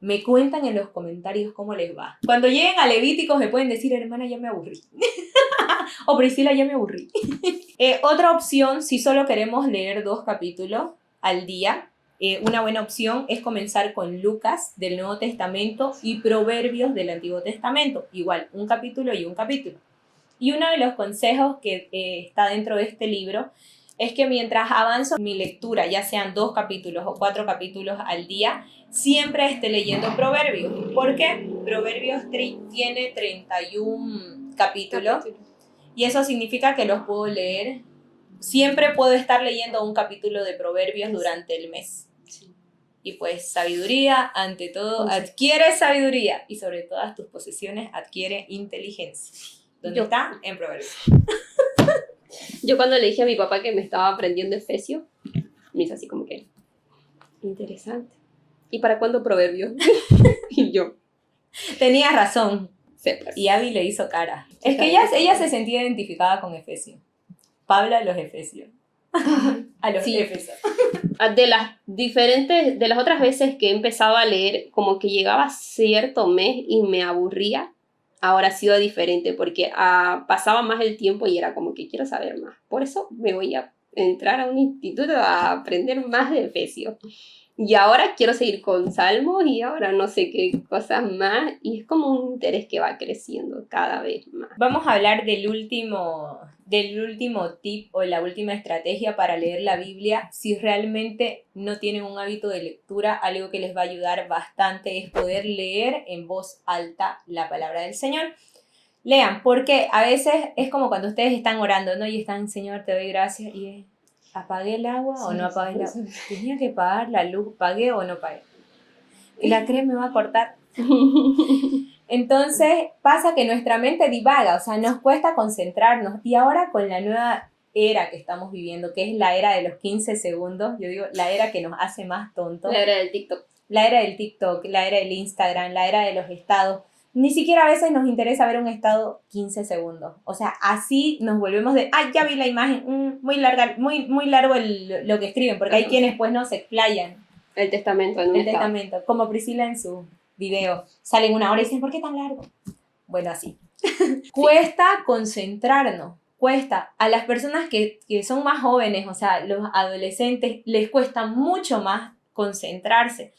Speaker 1: Me cuentan en los comentarios cómo les va. Cuando lleguen a Levíticos me pueden decir, hermana, ya me aburrí. O Priscila, ya me aburrí. Otra opción, si solo queremos leer 2 capítulos al día, una buena opción es comenzar con Lucas del Nuevo Testamento y Proverbios del Antiguo Testamento. Igual, un capítulo y un capítulo. Y uno de los consejos que está dentro de este libro es que mientras avanzo mi lectura, ya sean 2 capítulos o 4 capítulos al día, siempre esté leyendo Proverbios. ¿Por qué? Proverbios tiene 31 capítulos y eso significa que los puedo leer. Siempre puedo estar leyendo un capítulo de Proverbios durante el mes. Y pues sabiduría, ante todo, adquiere sabiduría y sobre todas tus posesiones adquiere inteligencia. ¿Dónde está? En Proverbios.
Speaker 2: Yo cuando le dije a mi papá que me estaba aprendiendo Efesios, me hizo así como que, interesante. ¿Y para cuándo Proverbios? Y yo,
Speaker 1: tenías razón.
Speaker 2: Sepas.
Speaker 1: Y Abby le hizo cara. Es que ella se sentía identificada con Efesios. Pablo a los Efesios. A los Efesios.
Speaker 2: De las otras veces que he empezado a leer, como que llegaba cierto mes y me aburría. ahora ha sido diferente porque pasaba más el tiempo y era como que quiero saber más. Por eso me voy a entrar a un instituto a aprender más de Efesios. Y ahora quiero seguir con Salmos y ahora no sé qué cosas más. Y es como un interés que va creciendo cada vez más.
Speaker 1: Vamos a hablar del último tip o la última estrategia para leer la Biblia. Si realmente no tienen un hábito de lectura, algo que les va a ayudar bastante es poder leer en voz alta la palabra del Señor. Lean, porque a veces es como cuando ustedes están orando, ¿no? Y están, Señor, te doy gracias, y ¿apagué el agua o no apagué el agua? Tenía que pagar la luz, ¿pagué o no pagué? Y la crema me va a cortar. Entonces pasa que nuestra mente divaga, o sea, nos cuesta concentrarnos. Y ahora con la nueva era que estamos viviendo, que es la era de los 15 segundos, yo digo, la era que nos hace más tontos.
Speaker 2: La era del TikTok.
Speaker 1: La era del TikTok, la era del Instagram, la era de los estados. Ni siquiera a veces nos interesa ver un estado 15 segundos. O sea, así nos volvemos de, ya vi la imagen, muy larga, muy largo lo que escriben, porque hay quienes pues no se explayan.
Speaker 2: El testamento en un estado.
Speaker 1: Testamento, como Priscila en su video. Salen 1 hora y dicen, ¿por qué tan largo? Bueno, así. Cuesta concentrarnos. Cuesta. A las personas que son más jóvenes, o sea, los adolescentes, les cuesta mucho más concentrarse.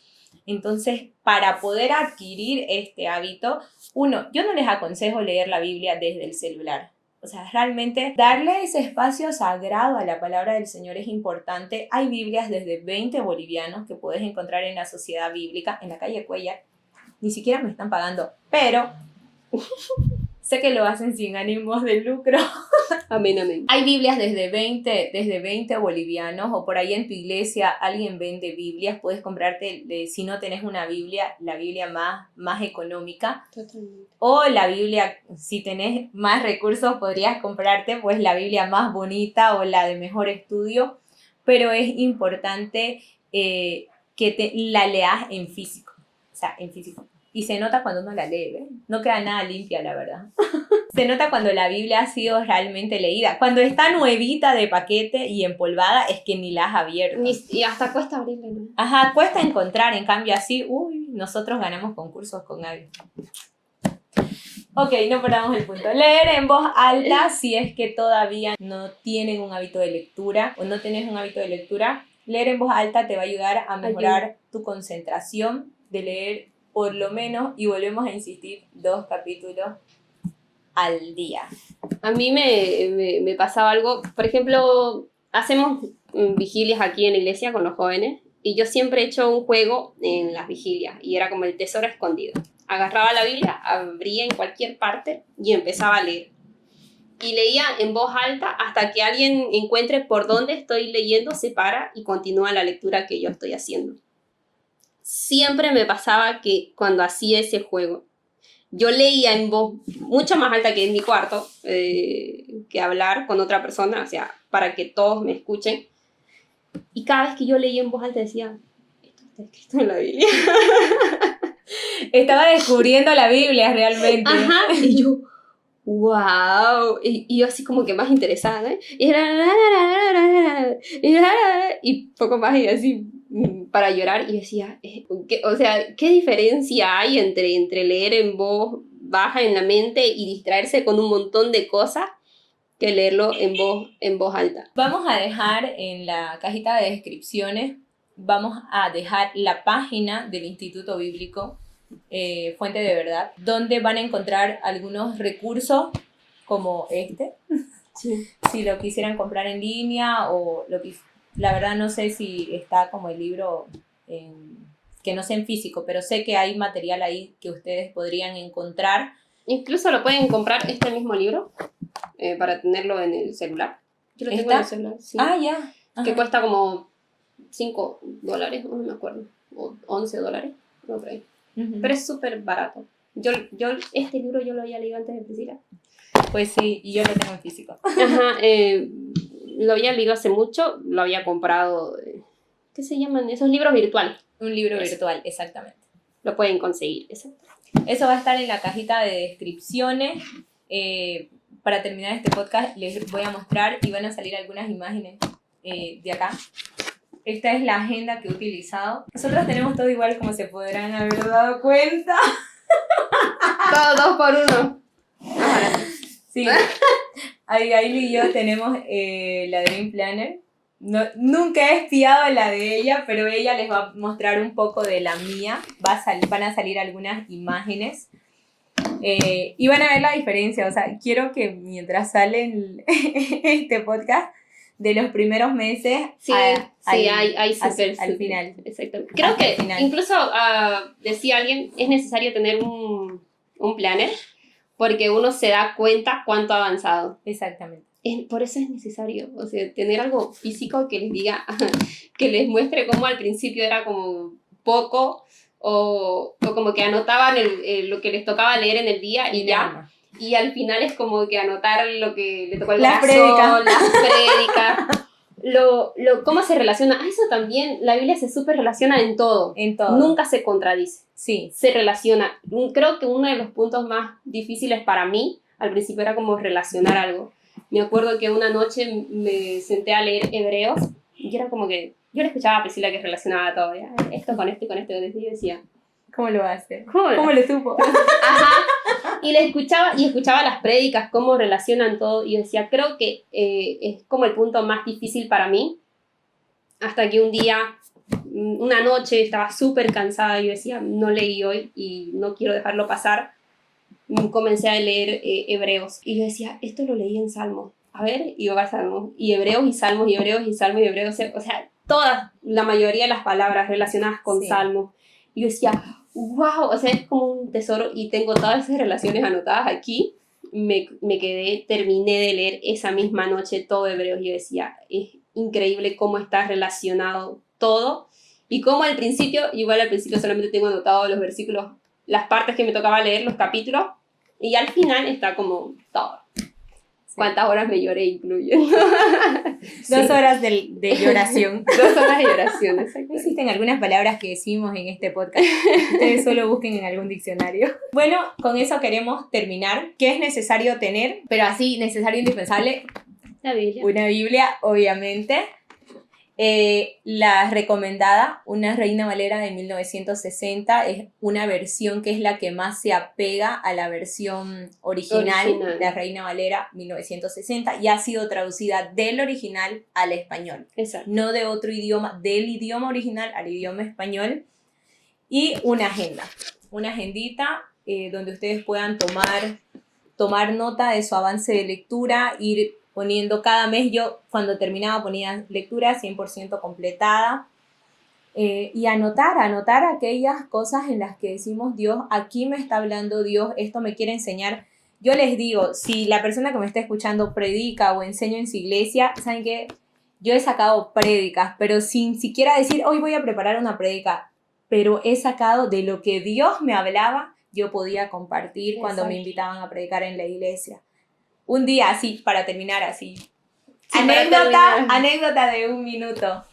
Speaker 1: Entonces, para poder adquirir este hábito, yo no les aconsejo leer la Biblia desde el celular. O sea, realmente darle ese espacio sagrado a la palabra del Señor es importante. Hay Biblias desde 20 bolivianos que puedes encontrar en la Sociedad Bíblica, en la calle Cuellar. Ni siquiera me están pagando, pero sé que lo hacen sin ánimos de lucro.
Speaker 2: Amén, amén.
Speaker 1: Hay Biblias desde 20 bolivianos, o por ahí en tu iglesia alguien vende Biblias. Puedes comprarte, si no tenés una Biblia, la Biblia más económica.
Speaker 2: Totalmente.
Speaker 1: O la Biblia, si tenés más recursos, podrías comprarte pues la Biblia más bonita o la de mejor estudio. Pero es importante que la leas en físico. O sea, en físico. Y se nota cuando uno la lee, ¿eh? No queda nada limpia, la verdad. Se nota cuando la Biblia ha sido realmente leída. Cuando está nuevita de paquete y empolvada, es que ni la has abierto.
Speaker 2: Y hasta cuesta abrirla, ¿no?
Speaker 1: Ajá, cuesta encontrar. En cambio, así, nosotros ganamos concursos con Gaby. Ok, no perdamos el punto. Leer en voz alta, si es que todavía no tienen un hábito de lectura o no tenés un hábito de lectura, leer en voz alta te va a ayudar a mejorar tu concentración de leer por lo menos, y volvemos a insistir, 2 capítulos al día.
Speaker 2: A mí me pasaba algo, por ejemplo, hacemos vigilias aquí en la iglesia con los jóvenes y yo siempre he hecho un juego en las vigilias y era como el tesoro escondido. Agarraba la Biblia, abría en cualquier parte y empezaba a leer. Y leía en voz alta hasta que alguien encuentre por dónde estoy leyendo, se para y continúa la lectura que yo estoy haciendo. Siempre me pasaba que cuando hacía ese juego, yo leía en voz mucho más alta que en mi cuarto, que hablar con otra persona, o sea, para que todos me escuchen. Y cada vez que yo leía en voz alta decía, esto está escrito en la Biblia.
Speaker 1: Estaba descubriendo la Biblia realmente.
Speaker 2: Ajá, y yo, wow. Y yo así como que más interesada, ¿eh? Y poco más y así para llorar y decía, o sea, ¿qué diferencia hay entre leer en voz baja en la mente y distraerse con un montón de cosas que leerlo en voz alta?
Speaker 1: Vamos a dejar en la cajita de descripciones, vamos a dejar la página del Instituto Bíblico Fuente de Verdad, donde van a encontrar algunos recursos como este.
Speaker 2: Sí.
Speaker 1: Si lo quisieran comprar en línea o la verdad no sé si está como el libro que no sea en físico, pero sé que hay material ahí que ustedes podrían encontrar.
Speaker 2: Incluso lo pueden comprar este mismo libro para tenerlo en el celular. Yo lo tengo en el celular, sí.
Speaker 1: Ya. Ajá.
Speaker 2: Que cuesta como $5, no me acuerdo, o $11, no por ahí. Uh-huh. Pero es súper barato. Yo este libro yo lo había leído antes de Priscila.
Speaker 1: Pues sí, y yo lo tengo en físico.
Speaker 2: Ajá, lo había leído hace mucho, lo había comprado, ¿qué se llaman? Esos libros virtuales.
Speaker 1: Un libro virtual, exactamente.
Speaker 2: Lo pueden conseguir, exacto.
Speaker 1: Eso va a estar en la cajita de descripciones. Para terminar este podcast les voy a mostrar y van a salir algunas imágenes de acá. Esta es la agenda que he utilizado. Nosotros tenemos todo igual, como se podrán haber dado cuenta.
Speaker 2: Todo 2 por 1.
Speaker 1: Sí. Abigail y yo tenemos la Dream Planner. No, nunca he espiado la de ella, pero ella les va a mostrar un poco de la mía. Van a salir algunas imágenes. Y van a ver la diferencia. O sea, quiero que mientras sale este podcast, de los primeros meses al final.
Speaker 2: Exactamente. Creo que incluso decía alguien, es necesario tener un planner porque uno se da cuenta cuánto ha avanzado.
Speaker 1: Exactamente.
Speaker 2: Por eso es necesario, o sea, tener algo físico que les diga, que les muestre cómo al principio era como poco o como que anotaban lo que les tocaba leer en el día y ya. Y al final es como que anotar lo que le tocó al corazón, las prédicas, cómo se relaciona. Eso también, la Biblia se súper relaciona en todo.
Speaker 1: En todo.
Speaker 2: Nunca se contradice.
Speaker 1: Sí.
Speaker 2: Se relaciona. Creo que uno de los puntos más difíciles para mí, al principio, era como relacionar algo. Me acuerdo que una noche me senté a leer Hebreos y era como que yo le escuchaba a Priscila que relacionaba todo. ¿Ya? Esto con esto y con esto. Y yo decía,
Speaker 1: ¿cómo lo hace?
Speaker 2: ¿Cómo
Speaker 1: lo supo?
Speaker 2: Ajá. Y escuchaba las prédicas, cómo relacionan todo. Y yo decía, creo que es como el punto más difícil para mí. Hasta que un día, una noche, estaba súper cansada y yo decía, no leí hoy y no quiero dejarlo pasar. Comencé a leer Hebreos y yo decía, esto lo leí en Salmos, a ver, y yo a Salmos, y Hebreos y Salmos, y Hebreos y Salmos, y Hebreos, o sea, la mayoría de las palabras relacionadas con Salmos, y yo decía, wow, o sea, es como un tesoro, y tengo todas esas relaciones anotadas aquí. Terminé de leer esa misma noche todo Hebreos, y yo decía, es increíble cómo está relacionado todo, y cómo al principio solamente tengo anotado los versículos, las partes que me tocaba leer, los capítulos, y al final está como todo. Sí. ¿Cuántas horas me lloré incluyendo?
Speaker 1: 2 horas de lloración.
Speaker 2: 2 horas de lloración, exacto.
Speaker 1: Existen algunas palabras que decimos en este podcast. Ustedes solo busquen en algún diccionario. Bueno, con eso queremos terminar. ¿Qué es necesario tener? Pero así, necesario, indispensable.
Speaker 2: La Biblia.
Speaker 1: Una Biblia, obviamente. La recomendada, una Reina Valera de 1960, es una versión que es la que más se apega a la versión original. La Reina Valera 1960, y ha sido traducida del original al español.
Speaker 2: Exacto.
Speaker 1: No de otro idioma, del idioma original al idioma español. Y una agendita donde ustedes puedan tomar nota de su avance de lectura, ir poniendo cada mes. Yo cuando terminaba ponía lectura 100% completada, y anotar aquellas cosas en las que decimos, Dios, aquí me está hablando Dios, esto me quiere enseñar. Yo les digo, si la persona que me está escuchando predica o enseña en su iglesia, ¿saben qué? Yo he sacado prédicas, pero sin siquiera decir, hoy voy a preparar una prédica, pero he sacado de lo que Dios me hablaba, yo podía compartir. Exacto. Cuando me invitaban a predicar en la iglesia. Un día, así, para terminar así. Sí, anécdota de 1 minuto.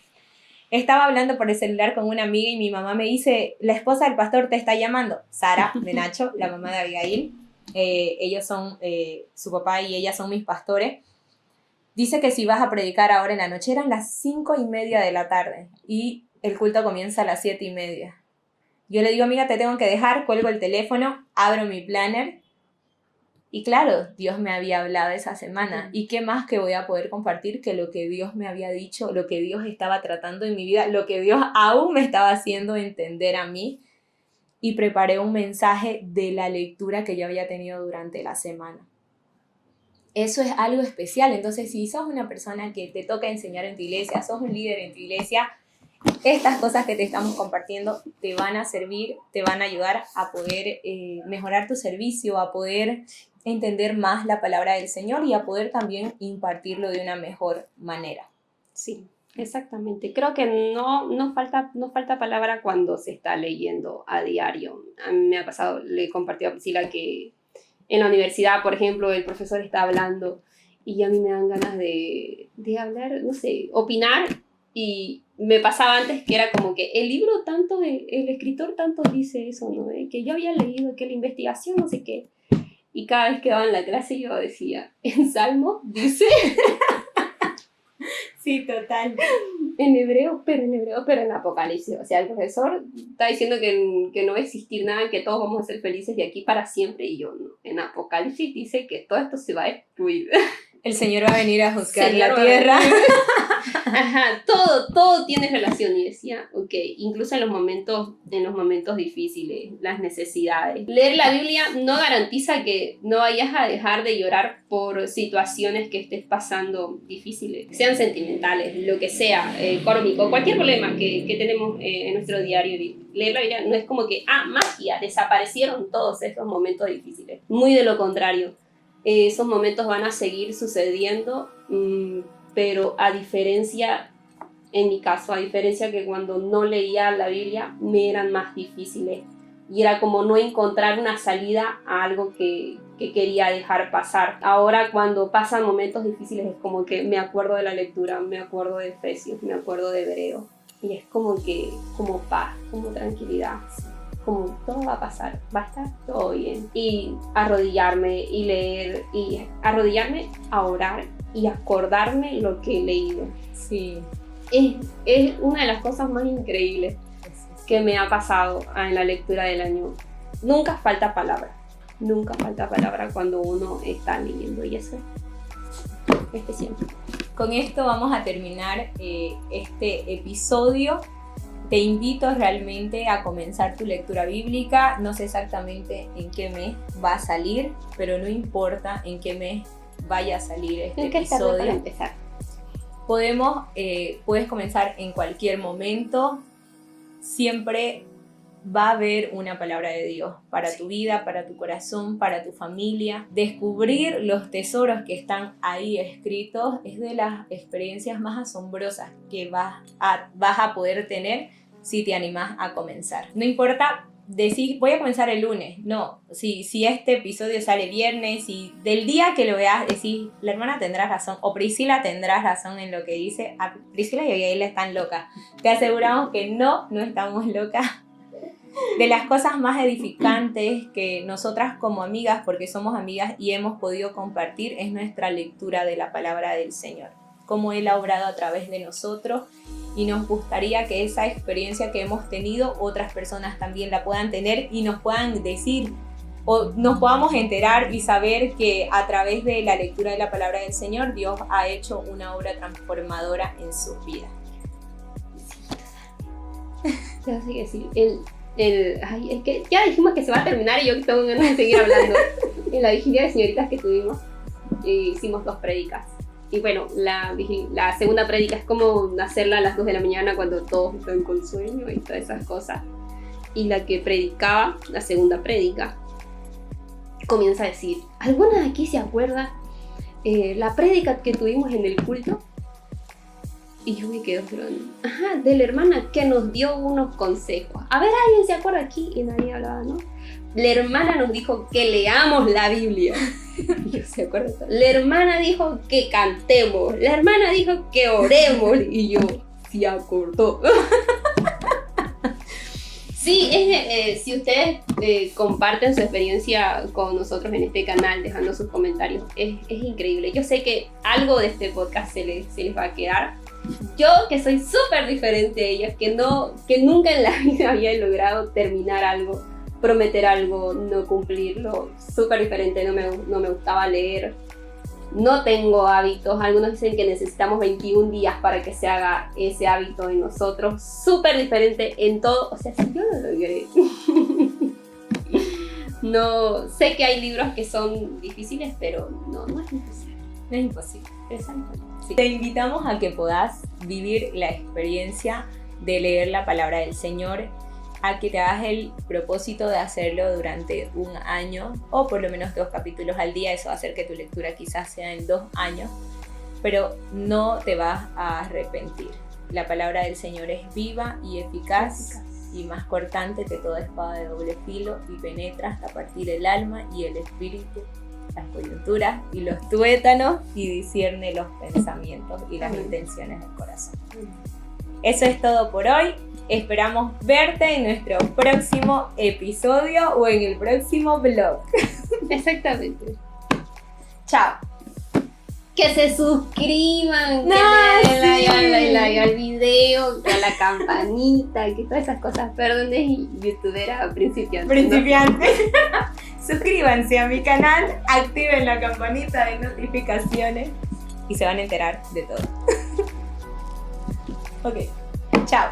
Speaker 1: Estaba hablando por el celular con una amiga y mi mamá me dice, la esposa del pastor te está llamando. Sara, de Nacho, la mamá de Abigail. Ellos son, su papá y ella son mis pastores. Dice que si vas a predicar ahora en la noche, eran las 5:30 de la tarde y el culto comienza a las 7:30. Yo le digo, amiga, te tengo que dejar, cuelgo el teléfono, abro mi planner. Y claro, Dios me había hablado esa semana. ¿Y qué más que voy a poder compartir que lo que Dios me había dicho, lo que Dios estaba tratando en mi vida, lo que Dios aún me estaba haciendo entender a mí? Y preparé un mensaje de la lectura que yo había tenido durante la semana. Eso es algo especial. Entonces, si sos una persona que te toca enseñar en tu iglesia, sos un líder en tu iglesia, estas cosas que te estamos compartiendo te van a servir, te van a ayudar a poder mejorar tu servicio, a poder entender más la palabra del Señor y a poder también impartirlo de una mejor manera.
Speaker 2: Sí, exactamente. Creo que no falta palabra cuando se está leyendo a diario. A mí me ha pasado, le he compartido a Priscila que en la universidad, por ejemplo, el profesor está hablando y a mí me dan ganas de hablar, no sé, opinar. Y me pasaba antes que era como que el libro tanto, el escritor tanto dice eso, ¿no? Que yo había leído, que la investigación, no sé qué. Y cada vez que daba en la clase yo decía, en Salmos dice...
Speaker 1: Sí, total.
Speaker 2: En hebreo, pero en Apocalipsis. O sea, el profesor está diciendo que no va a existir nada, que todos vamos a ser felices de aquí para siempre. Y yo, no. En Apocalipsis dice que todo esto se va a destruir.
Speaker 1: El Señor va a venir a juzgar
Speaker 2: Señor
Speaker 1: la
Speaker 2: va a
Speaker 1: tierra.
Speaker 2: Ajá, todo tiene relación. Y decía, ok, incluso en los momentos difíciles, las necesidades. Leer la Biblia no garantiza que no vayas a dejar de llorar por situaciones que estés pasando difíciles, sean sentimentales, lo que sea, económico, cualquier problema que tenemos en nuestro diario. Leer la Biblia no es como que, magia, desaparecieron todos estos momentos difíciles. Muy de lo contrario. Esos momentos van a seguir sucediendo, pero en mi caso, a diferencia que cuando no leía la Biblia, me eran más difíciles. Y era como no encontrar una salida a algo que quería dejar pasar. Ahora cuando pasan momentos difíciles es como que me acuerdo de la lectura, me acuerdo de Efesios, me acuerdo de Hebreos. Y es como paz, como tranquilidad. Como todo va a pasar, va a estar todo bien. Y arrodillarme y leer, y arrodillarme a orar y acordarme lo que he leído.
Speaker 1: Sí.
Speaker 2: Es una de las cosas más increíbles que me ha pasado en la lectura del año. Nunca falta palabra cuando uno está leyendo, y eso es especial.
Speaker 1: Con esto vamos a terminar este episodio. Te invito realmente a comenzar tu lectura bíblica. No sé exactamente en qué mes va a salir, pero no importa en qué mes vaya a salir este episodio.
Speaker 2: Para empezar.
Speaker 1: Puedes comenzar en cualquier momento. Siempre va a haber una palabra de Dios para tu vida, para tu corazón, para tu familia. Descubrir los tesoros que están ahí escritos es de las experiencias más asombrosas que vas a poder tener si te animas a comenzar. No importa decir, voy a comenzar el lunes. No, si este episodio sale viernes y del día que lo veas decís, la hermana tendrá razón o Priscila tendrá razón en lo que dice. Priscila y Abigail están locas. Te aseguramos que no estamos locas. De las cosas más edificantes que nosotras como amigas, porque somos amigas y hemos podido compartir, es nuestra lectura de la palabra del Señor. Cómo Él ha obrado a través de nosotros, y nos gustaría que esa experiencia que hemos tenido otras personas también la puedan tener y nos puedan decir o nos podamos enterar y saber que a través de la lectura de la palabra del Señor Dios ha hecho una obra transformadora en sus vidas.
Speaker 2: Ya sé que sí. Es que ya dijimos que se va a terminar y yo tengo ganas de seguir hablando. En la vigilia de señoritas que tuvimos, hicimos 2 prédicas. Y bueno, la segunda prédica es como hacerla a las 2 de la mañana cuando todos están con sueño y todas esas cosas. Y la que predicaba, la segunda prédica, comienza a decir, ¿alguna de aquí se acuerda la prédica que tuvimos en el culto? Y yo me quedo llorando. De la hermana que nos dio unos consejos. A ver, ¿alguien se acuerda aquí? Y nadie hablaba, ¿no? La hermana nos dijo que leamos la Biblia. Y yo se acuerda. La hermana dijo que cantemos. La hermana dijo que oremos. Y yo, se acordó. Sí, si ustedes comparten su experiencia con nosotros en este canal, dejando sus comentarios, es increíble. Yo sé que algo de este podcast se les va a quedar. Yo, que soy súper diferente a ellas, que nunca en la vida había logrado terminar algo, prometer algo, no cumplirlo, súper diferente, no me gustaba leer, no tengo hábitos, algunos dicen que necesitamos 21 días para que se haga ese hábito en nosotros, súper diferente en todo, o sea, si yo lo logré. No, sé que hay libros que son difíciles, pero no es imposible.
Speaker 1: No es imposible.
Speaker 2: Exacto.
Speaker 1: Sí. Te invitamos a que puedas vivir la experiencia de leer la palabra del Señor, a que te hagas el propósito de hacerlo durante un año o por lo menos 2 capítulos al día. Eso va a hacer que tu lectura quizás sea en 2 años, pero no te vas a arrepentir. La palabra del Señor es viva y eficaz y más cortante que toda espada de doble filo y penetra hasta partir el alma y el espíritu, las coyunturas y los tuétanos, y discierne los pensamientos y las intenciones del corazón. Eso es todo por hoy. Esperamos verte en nuestro próximo episodio o en el próximo vlog.
Speaker 2: Exactamente.
Speaker 1: Chao.
Speaker 2: Que se suscriban,
Speaker 1: No,
Speaker 2: que le den
Speaker 1: sí.
Speaker 2: like al video, que a la campanita, que todas esas cosas. Perdón, es youtubera principiante.
Speaker 1: Principiante. Suscríbanse a mi canal, activen la campanita de notificaciones y se van a enterar de todo. Ok, chao.